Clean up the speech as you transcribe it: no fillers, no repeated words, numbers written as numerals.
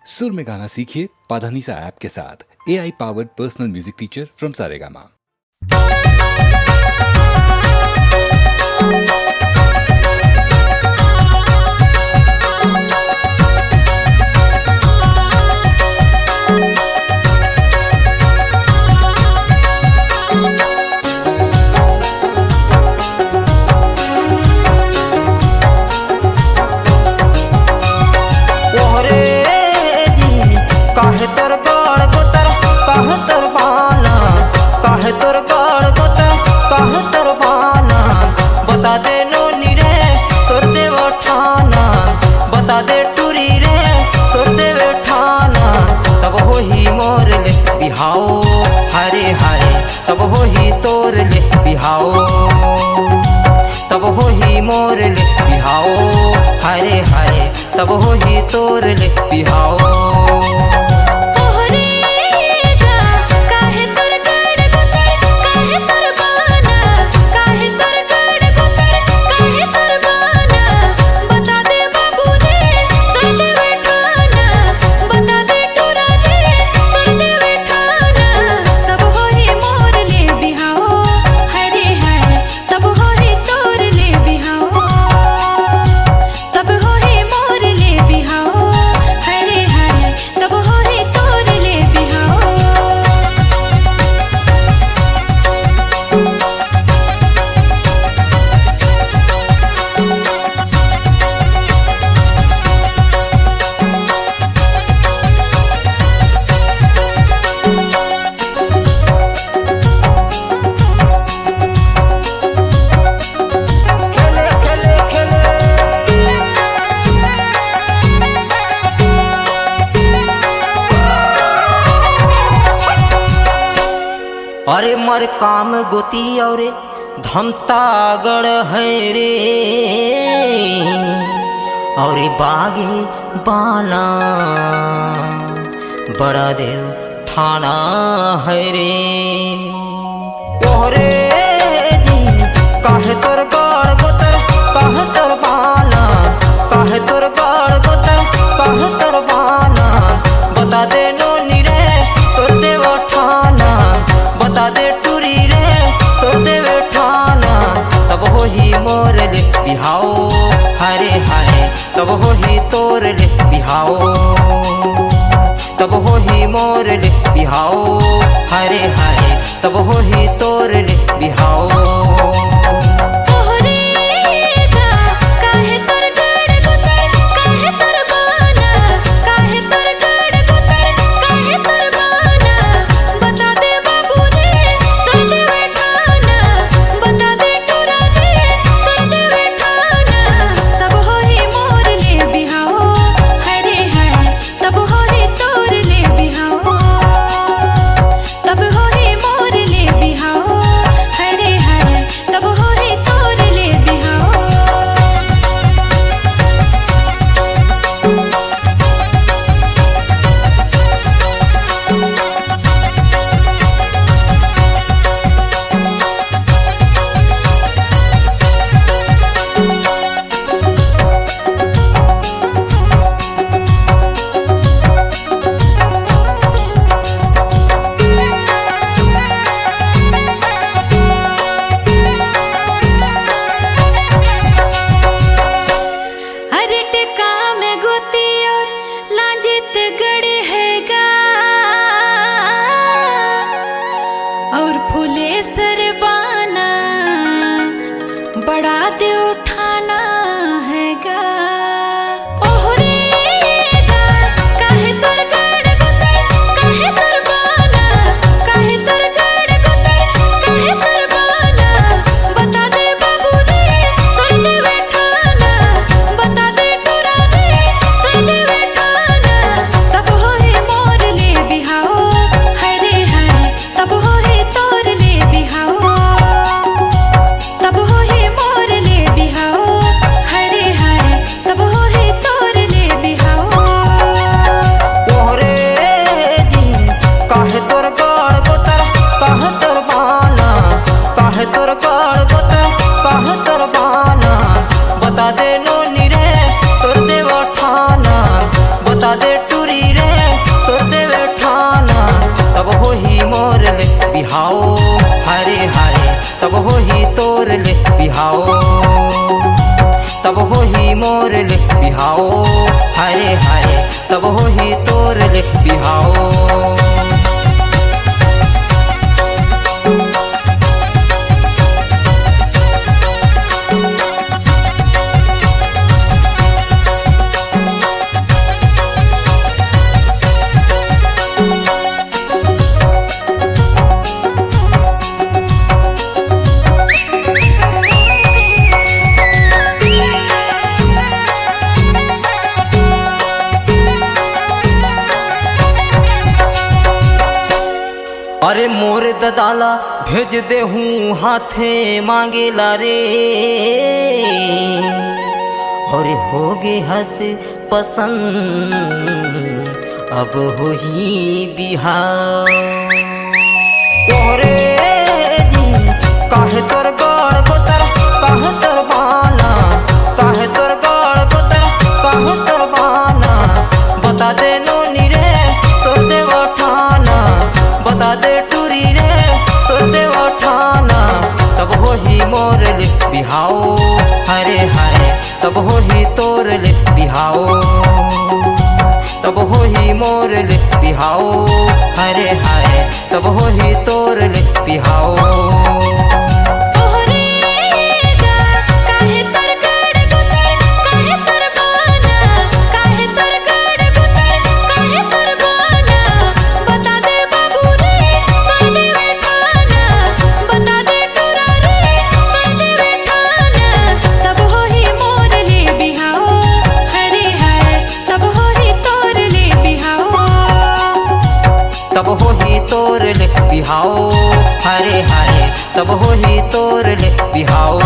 सुर में गाना सीखिए पाधानीसा ऐप के साथ। AI powered personal music teacher from Saregama. काहे तोर गड़ गोतर काहे तोर बाना, काहे तोर गड़ गोतर काहे तोर बाना, बता दे नोनी रे तोर देव ठाना, बता दे टूरी रे तोर देव ठाना। तब हो ही मोर ले बिहाओ हरे हरे, तब हो ही तोर ले बिहाओ, तब हो ही मोर ले बिहाओ हरे हरे, तब हो ही तोर ले बिहाओ। अरे मर काम गोती और धमता गढ़ है रे, और बागे बाला बड़ा देव ठाना है रे। ओहरे जी काहे तोर गढ़ गोतर काहे तोर बाला, काहे तोर गढ़ गोतर काहे तोर बाला, बता दे नोनी रे तोर देव ठाना, बता दे टूरी रे तोर देव ठाना। तब हो ही मोर ले बिहाओ हरे हरे, तब हो ही तोर ले बिहाओ, तब हो ही मोर ले बिहाओ हरे हरे, तब हो ही तोर ले बिहाओ। और फूले सरबाना बड़ा दे उठाना है गा। तब हो टूरी रे तोर देवे ठाना तब हो ही मोर ले बिहाओ हरे हरे तब हो ही तोर ले बिहाओ तब हो ही मोर ले बिहाओ हरे हरे तब हो ही तोर ले बिहाओ अरे मोर ददाला भेज दे हूँ हाथे मांगेला रे और हो गे हंस पसंद अब हो ही बिहार तोरे जी काहे तोर गड़ गोतर काहे तोर बाना काहे तोर गड़ गोतर काहे तोर बाना बता दे नोनी रे तोर देवा ठाना बता दे टूरी रे तोर देवा ठाना तब हो ही मोर ले बिहाओ हरे हरे तब हो ही तोर ले बिहाओ तब हो ही मोर ले बिहाओ हरे हरे तब हो ही तोर ले बिहाओ तब हो ही तोर ले बिहाओ हरे हरे तब हो ही तोर ले बिहाओ